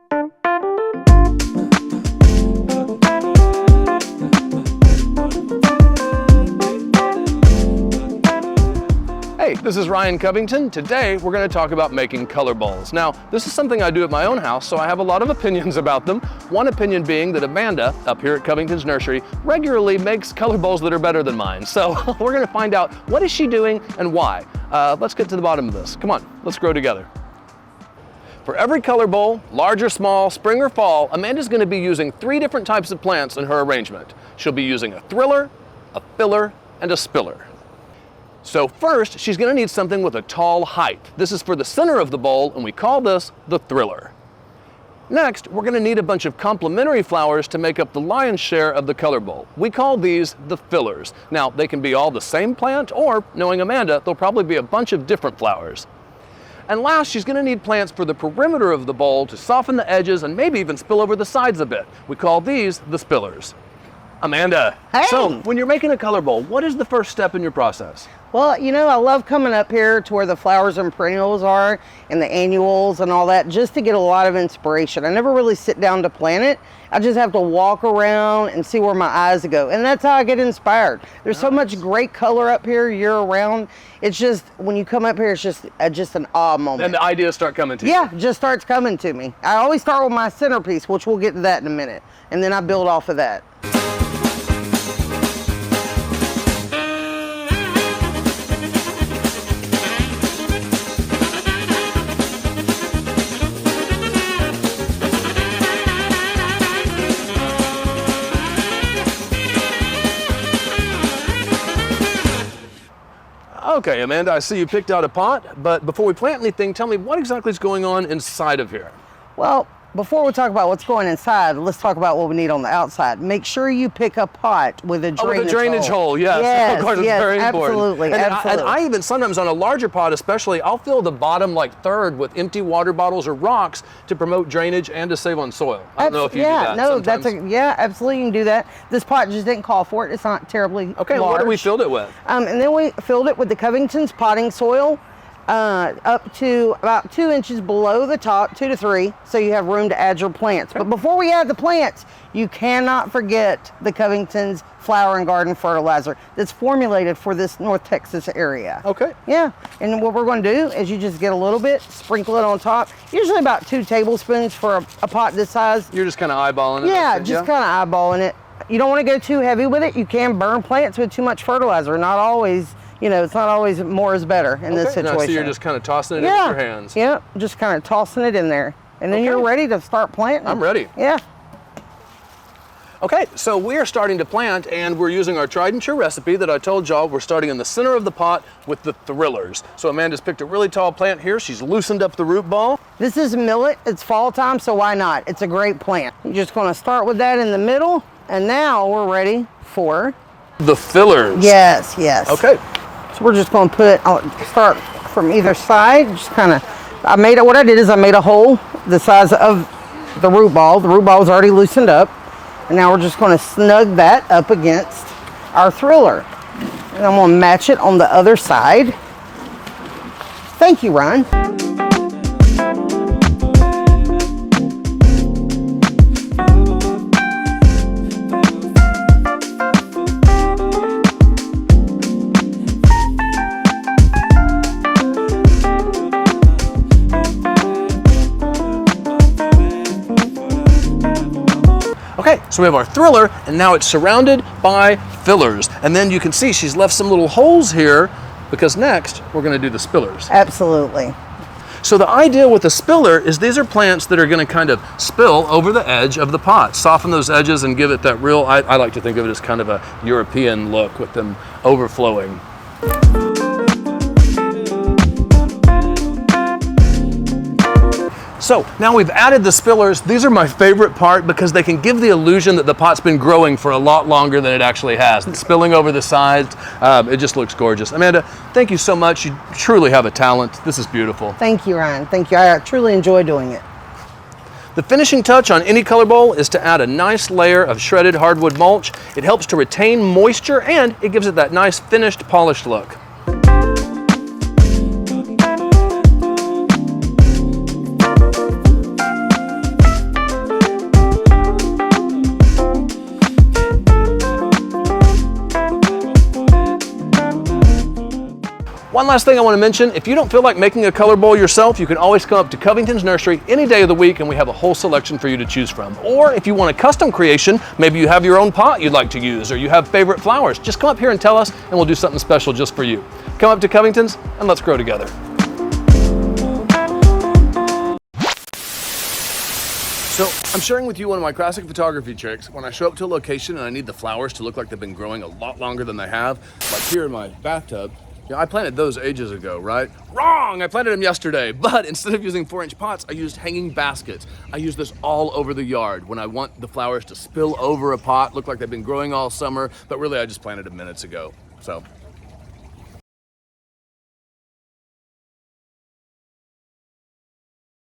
Hey, this is Ryan Covington. Today we're going to talk about making color bowls. Now, this is something I do at my own house, so I have a lot of opinions about them. One opinion being that Amanda, up here at Covington's Nursery, regularly makes color bowls that are better than mine. So we're going to find out what is she doing and why. Let's get to the bottom of this. Come on, let's grow together. For every color bowl, large or small, spring or fall, Amanda's going to be using 3 different types of plants in her arrangement. She'll be using a thriller, a filler, and a spiller. So first, she's going to need something with a tall height. This is for the center of the bowl, and we call this the thriller. Next, we're going to need a bunch of complementary flowers to make up the lion's share of the color bowl. We call these the fillers. Now, they can be all the same plant, or, knowing Amanda, there'll probably be a bunch of different flowers. And last, she's going to need plants for the perimeter of the bowl to soften the edges and maybe even spill over the sides a bit. We call these the spillers. Amanda, hey. So when you're making a color bowl, what is the first step in your process? Well, you know, I love coming up here to where the flowers and perennials are and the annuals and all that, just to get a lot of inspiration. I never really sit down to plant it. I just have to walk around and see where my eyes go. And that's how I get inspired. There's so much great color up here year round. It's just, when you come up here, it's just an awe moment. And the ideas start coming to you. Yeah, it just starts coming to me. I always start with my centerpiece, which we'll get to that in a minute. And then I build off of that. Okay, Amanda, I see you picked out a pot, but before we plant anything, tell me what exactly is going on inside of here? Well, before we talk about what's going inside, let's talk about what we need on the outside. Make sure you pick a pot with a drainage hole. With a drainage hole, yes. Yes, of course, yes, it's very absolutely, important. absolutely. And I even sometimes on a larger pot especially, I'll fill the bottom like third with empty water bottles or rocks to promote drainage and to save on soil. I don't know if you do that sometimes. Yeah, absolutely, you can do that. This pot just didn't call for it. It's not terribly Okay, large. what do we filled it with? And then we filled it with the Covingtons potting soil. Up to about 2 inches below the top, 2 to 3, so you have room to add your plants. But before we add the plants, you cannot forget the Covington's flower and garden fertilizer that's formulated for this North Texas area. Okay. Yeah, and what we're going to do is you just get a little bit, sprinkle it on top, usually about 2 tablespoons for a pot this size. You're just kind of eyeballing it? Yeah, just kind of eyeballing it. You don't want to go too heavy with it. You can burn plants with too much fertilizer. Not always. You know, it's not always more is better in this situation. No, so you're just kind of tossing it in with your hands. Yeah, just kind of tossing it in there. And then you're ready to start planting. I'm ready. Yeah. Okay, so we are starting to plant, and we're using our tried and true recipe that I told y'all. We're starting in the center of the pot with the thrillers. So Amanda's picked a really tall plant here. She's loosened up the root ball. This is millet. It's fall time, so why not? It's a great plant. You're just going to start with that in the middle, and now we're ready for the fillers. Yes, yes. Okay. So we're just going to put, start from either side, just kind of, what I did is I made a hole the size of the root ball. The root ball is already loosened up. And now we're just going to snug that up against our thriller. And I'm going to match it on the other side. Thank you, Ryan. Okay, so we have our thriller, and now it's surrounded by fillers. And then you can see she's left some little holes here, because next we're going to do the spillers. Absolutely. So the idea with the spiller is these are plants that are going to kind of spill over the edge of the pot, soften those edges and give it that real, I like to think of it as kind of a European look with them overflowing. So now we've added the spillers. These are my favorite part because they can give the illusion that the pot's been growing for a lot longer than it actually has. It's spilling over the sides. It just looks gorgeous. Amanda, thank you so much. You truly have a talent. This is beautiful. Thank you, Ryan. Thank you. I truly enjoy doing it. The finishing touch on any color bowl is to add a nice layer of shredded hardwood mulch. It helps to retain moisture and it gives it that nice finished, polished look. One last thing I want to mention, if you don't feel like making a color bowl yourself, you can always come up to Covington's Nursery any day of the week and we have a whole selection for you to choose from. Or if you want a custom creation, maybe you have your own pot you'd like to use or you have favorite flowers, just come up here and tell us and we'll do something special just for you. Come up to Covington's and let's grow together. So I'm sharing with you one of my classic photography tricks. When I show up to a location and I need the flowers to look like they've been growing a lot longer than they have, like here in my bathtub, I planted those ages ago, right? Wrong, I planted them yesterday, but instead of using 4-inch pots, I used hanging baskets. I use this all over the yard when I want the flowers to spill over a pot, look like they've been growing all summer, but really I just planted them minutes ago. So